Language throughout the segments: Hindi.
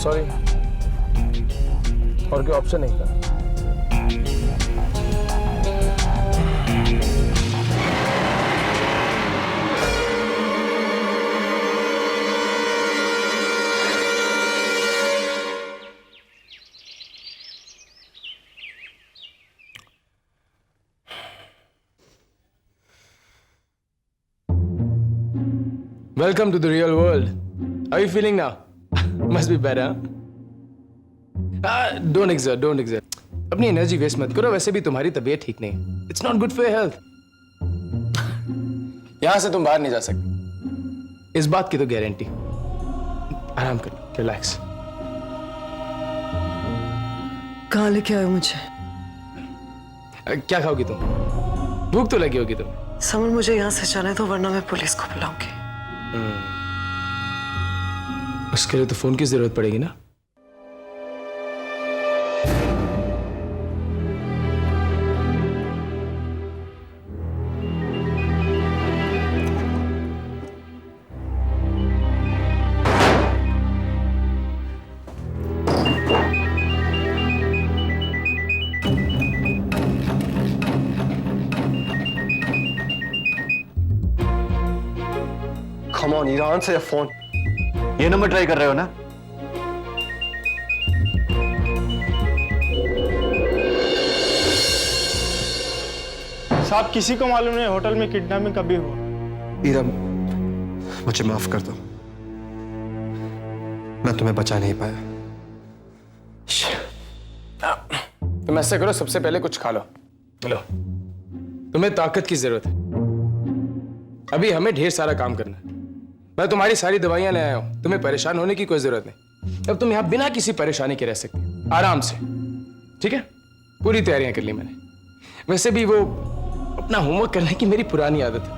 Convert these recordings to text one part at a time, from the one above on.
सॉरी, और कोई ऑप्शन नहीं था। Welcome to the real world. How are you feeling now? Must be better, huh? Don't exert. अपनी एनर्जी वेस्ट मत करो, वैसे भी तुम्हारी तबीयत ठीक नहीं। It's not good for your health. यहां से तुम बाहर नहीं जा सकते, इस बात की तो गारंटी। आराम करो, रिलैक्स। कहाँ लेके आए हो मुझे? क्या खाओगी तुम? भूख तो लगी होगी तुम। समर, मुझे यहाँ से जाने दो वरना मैं पुलिस को बुलाऊंगी। उसके लिए तो फोन की जरूरत पड़ेगी ना। Come on, ईरान से फोन। ये नंबर ट्राई कर रहे हो ना? साहब, किसी को मालूम नहीं होटल में किडनैपिंग कभी हुआ। ईरा, मुझे माफ कर दो, मैं तुम्हें बचा नहीं पाया। तुम ऐसे करो, सबसे पहले कुछ खा लो। लो, तुम्हें ताकत की जरूरत है। अभी हमें ढेर सारा काम करना है। मैं तुम्हारी सारी दवाइयां ले आया हूं, तुम्हें परेशान होने की कोई जरूरत नहीं। अब तुम यहां बिना किसी परेशानी के रह सकते हो, आराम से। ठीक है? पूरी तैयारियां कर ली मैंने। वैसे भी वो अपना होमवर्क करने की मेरी पुरानी आदत है।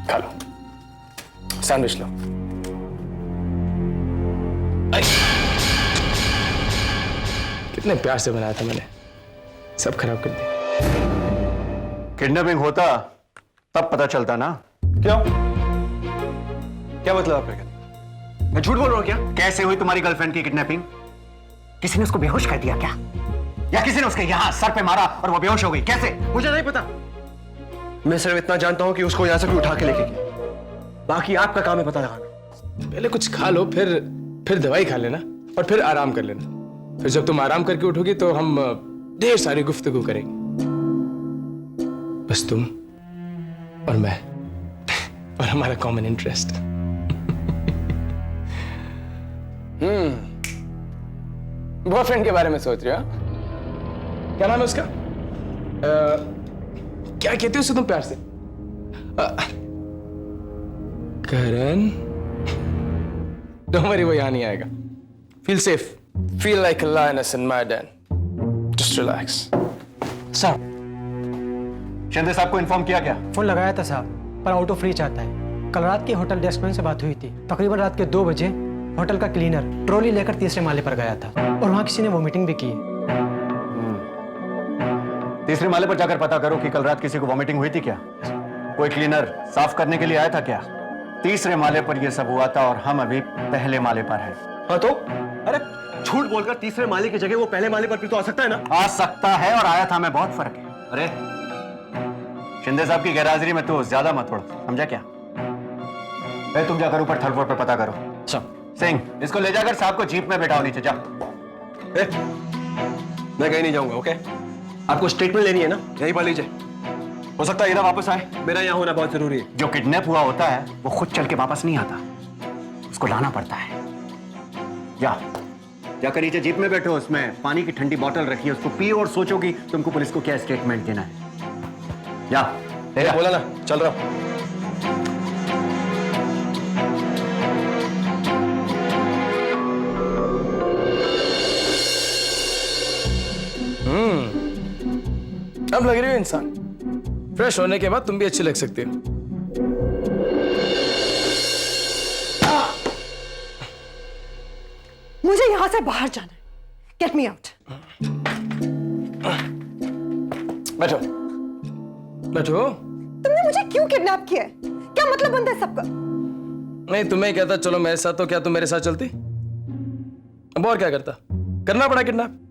खा लो, सैंडविच लो। कितने प्यार से बनाया था मैंने, सब खराब कर दिया। किडनैपिंग होता तब पता चलता ना। क्यों? क्या मतलब आपका कहना? मैं झूठ बोल रहा हूं क्या? कैसे हुई तुम्हारी गर्लफ्रेंड की किडनैपिंग? किसी ने उसको बेहोश कर दिया क्या? या किसी ने उसके यहां सर पे मारा और वो बेहोश हो गई? कैसे? मुझे नहीं पता। मैं सिर्फ इतना जानता हूं कि उसको यहां से कोई उठा के लेके गया। बाकी आपका काम है पता लगाना। पहले कुछ खा लो, फिर दवाई खा लेना और फिर आराम कर लेना। फिर जब तुम आराम करके उठोगी तो हम ढेर सारी गुफ्तगू करेंगे, बस तुम और मैं और हमारा कॉमन इंटरेस्ट। बॉयफ्रेंड के बारे में सोच रहे हो? क्या नाम है उसका? क्या कहते हो उसे तुम प्यार से? करण। डोंट वरी, वो यहां नहीं आएगा। Feel safe, feel like a lioness in my den. Just relax. Sir, Shinde साहब को इन्फॉर्म किया क्या? फोन लगाया था साहब, पर आउट ऑफ रीच आता है। कल रात की होटल डेस्कमैन से बात हुई थी। तकरीबन रात के 2 बजे होटल का क्लीनर ट्रॉली लेकर तीसरे माले पर गया था और वहां किसी ने वॉमिटिंग भी की। तीसरे माले पर जाकर पता करो कि कल रात किसी को वॉमिटिंग हुई थी क्या? कोई क्लीनर साफ करने के लिए आया था क्या? तीसरे माले पर यह सब हुआ था और हम अभी पहले माले पर हैं। हाँ तो? अरे झूठ बोलकर तीसरे माले की जगह वो पहले माले पर भी तो आ सकता है ना? आ सकता है और आया था में बहुत फर्क है। अरे शिंदे साहब की गैरहाजिरी में तो ज्यादा मत उड़, समझा क्या? तुम जाकर ऊपर थर्ड फ्लोर पर पता करो। सिंह, इसको ले जाकर साहब को जीप में बैठाओ, नीचे जा। मैं कहीं नहीं जाऊंगा, ओके? आपको स्टेटमेंट लेनी है ना, यहीं पर लीजिए। हो सकता है ईरा वापस आए, मेरा यहाँ होना बहुत जरूरी है। जो किडनैप हुआ होता है वो खुद चल के वापस नहीं आता, उसको लाना पड़ता है। जाकर नीचे जीप में बैठो, उसमें पानी की ठंडी बोतल रखी है, उसको पियो और सोचो कि तुमको पुलिस को क्या स्टेटमेंट देना है। जा, बोला ना, चल रहा हूं। अब लग रही हो इंसान। फ्रेश होने के बाद तुम भी अच्छी लग सकती हो। मुझे यहां से बाहर जाना है। Get me out. बैठो बैठो। तुमने मुझे क्यों किडनैप किया है? क्या मतलब बनता है सबका? नहीं, तुम्हें कहता चलो मेरे साथ, तो क्या तुम मेरे साथ चलती? अब और क्या करता? करना पड़ा किडनैप।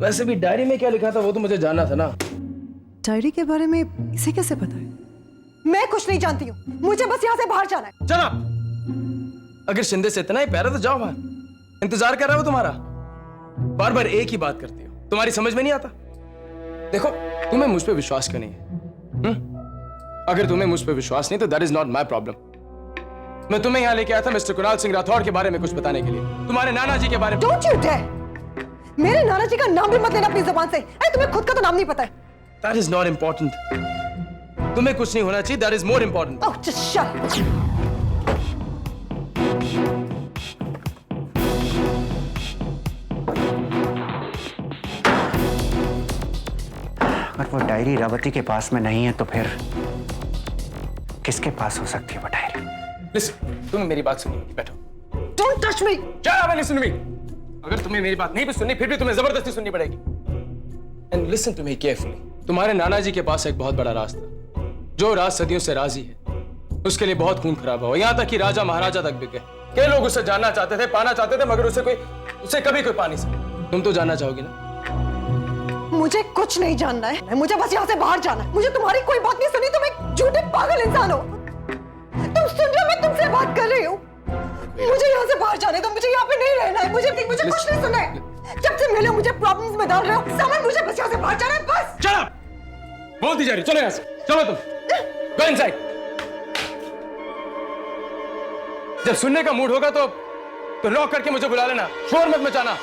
वैसे भी डायरी में क्या लिखा था वो तो मुझे जानना था ना। डायरी के बारे में इसे कैसे पता है? मैं कुछ नहीं जानती हूँ, मुझे बस यहाँ से बाहर जाना है। जनाब, अगर शिंदे से इतना ही प्यार है तो जाओ बाहर, इंतजार कर रहा हो तुम्हारा। बार बार एक ही बात करती हो, तुम्हारी समझ में नहीं आता। देखो, तुम्हें मुझ पे विश्वास क्यों नहीं है? अगर तुम्हें मुझ पे विश्वास नहीं तो that is not my problem. मैं तुम्हें यहां लेके आया था मिस्टर कुणाल सिंह राठौड़ के बारे में कुछ बताने के लिए, तुम्हारे नाना जी के बारे में। Don't you dare! मेरे नाना जी का नाम भी मत लेना अपनी जुबान से। अरे तुम्हें खुद का तो नाम नहीं पता है। That is not important. तुम्हें कुछ नहीं होना चाहिए, that is more important. Oh just shut up. अगर वो डायरी रावती के पास में नहीं है तो फिर किसके पास हो सकती है वो डायरी? लिसन, तुम्हें मेरी बात सुनिए, बैठो। Don't touch me. क्या मैंने सुन मी? अगर तुम्हें मेरी बात नहीं भी सुननी, फिर भी तुम्हें जबरदस्ती सुननी पड़ेगी। And listen to me carefully. तुम्हारे नाना जी के पास एक बहुत बड़ा राज था, जो राज सदियों से राजी है। उसके लिए बहुत खून खराबा हुआ, यहाँ तक कि राजा महाराजा तक बिक गए। कई लोग उसे जानना चाहते थे, पाना चाहते थे, मगर उसे कभी कोई पा नहीं सका। तुम तो जानना चाहोगी ना? मुझे कुछ नहीं जानना है, मुझे बस यहाँ से बाहर जाना है। मुझे तुम्हारी कोई बात नहीं सुनी। तुम एक झूठे पागल इंसान हो। तुम सुन रहे हो? मैं तुमसे बात कर रही हूँ। मुझे यहाँ से बाहर जाने दो, मुझे यहाँ पे नहीं रहना है। मुझे कुछ नहीं सुनना है। जब से मिले मुझे प्रॉब्लम्स में डाल रहे हो। समझ, मुझे बस यहाँ से बाहर जाना है, बस। चलो, बोलती जा रही, चलो यहाँ से, चलो तुम, गो इनसाइड। जब सुनने का मूड होगा तो लॉक करके मुझे बुला लेना, शोर मत मचाना।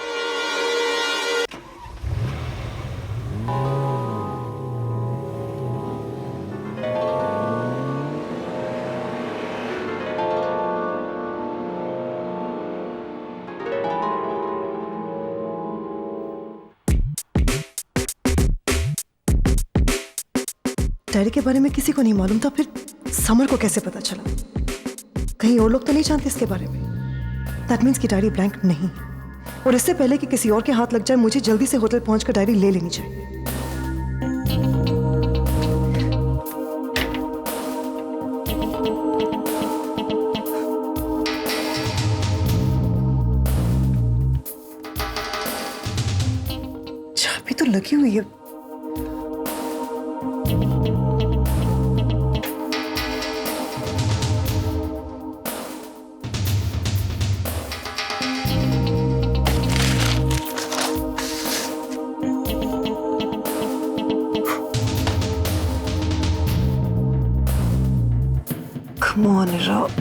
डायरी के बारे में किसी को नहीं मालूम था, फिर समर को कैसे पता चला? कहीं और लोग तो नहीं जानते इसके बारे में। दैट मीन्स कि डायरी ब्लैंक नहीं है। और इससे पहले कि किसी और के हाथ लग जाए, मुझे जल्दी से होटल पहुंचकर डायरी ले लेनी चाहिए। चाबी तो लगी हुई है। Come on, Rob.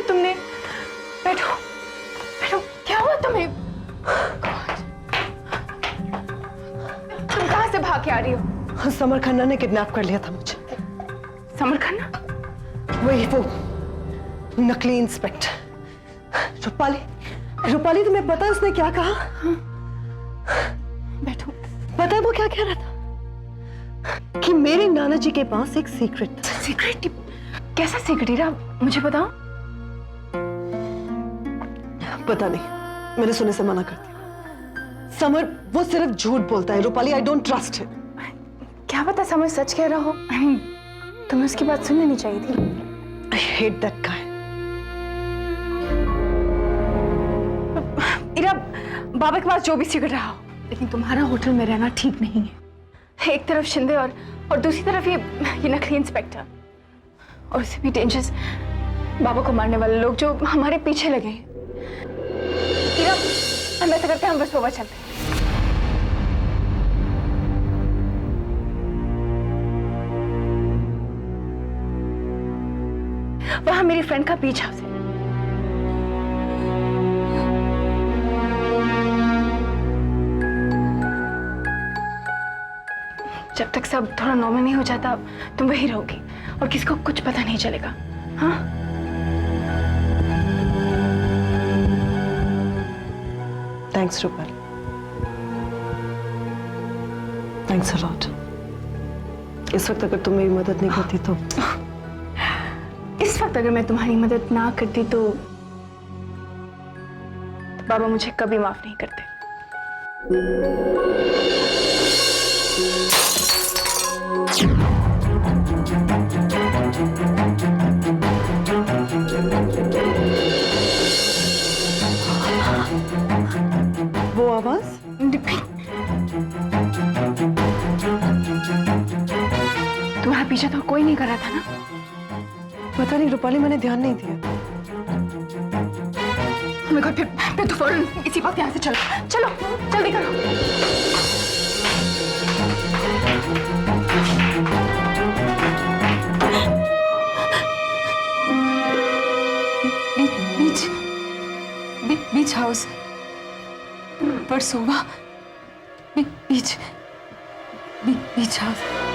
तुमने? बैठो बैठो, क्या हुआ तुम्हें? तुम कहां से भाग के आ रही हो? समर खन्ना ने किडनैप कर लिया था मुझे। समर खन्ना? वही वो नकली इंस्पेक्टर रूपाली। रूपाली तुम्हें पता है उसने क्या कहा? बैठो। पता है वो क्या कह रहा था? कि मेरे नाना जी के पास एक सीक्रेट था। सीक्रेट? कैसा सीक्रेट रहा, मुझे बताओ। पता नहीं, मैंने सुनने से मना कर दिया। समर वो सिर्फ झूठ बोलता है Rupali, I don't trust him. क्या पता समझ सच कह रहा हो। I mean, तुम्हें उसकी बात सुननी नहीं चाहिए थी। I hate that guy. इरा, बाबा के पास जो भी सिगड़ रहा हो, लेकिन तुम्हारा होटल में रहना ठीक नहीं है। एक तरफ शिंदे और दूसरी तरफ ये नकली इंस्पेक्टर, और उससे भी डेंजरस बाबा को मारने वाले लोग जो हमारे पीछे लगे हैं। इरा, हम ऐसा करते हैं, हम बस बाबा चलते हैं। वहां मेरी फ्रेंड का बीच हाउस है। जब तक सब थोड़ा नॉर्मल नहीं हो जाता तुम वही रहोगी और किसी को कुछ पता नहीं चलेगा। हाँ, Thanks, Rupali. Thanks a lot. इस वक्त अगर तुम मेरी मदद नहीं करती तो इस वक्त अगर मैं तुम्हारी मदद ना करती तो बाबा मुझे कभी माफ नहीं करते। वो आवाज तुम्हारा पीछा तो कोई नहीं कर रहा था ना? पता नहीं रूपाली, मैंने ध्यान नहीं दिया। Oh my God, फिर तो फौरन इसी वक्त यहाँ से चलो, चलो जल्दी करो। बीच हाउस पर सोवा बीच हाउस।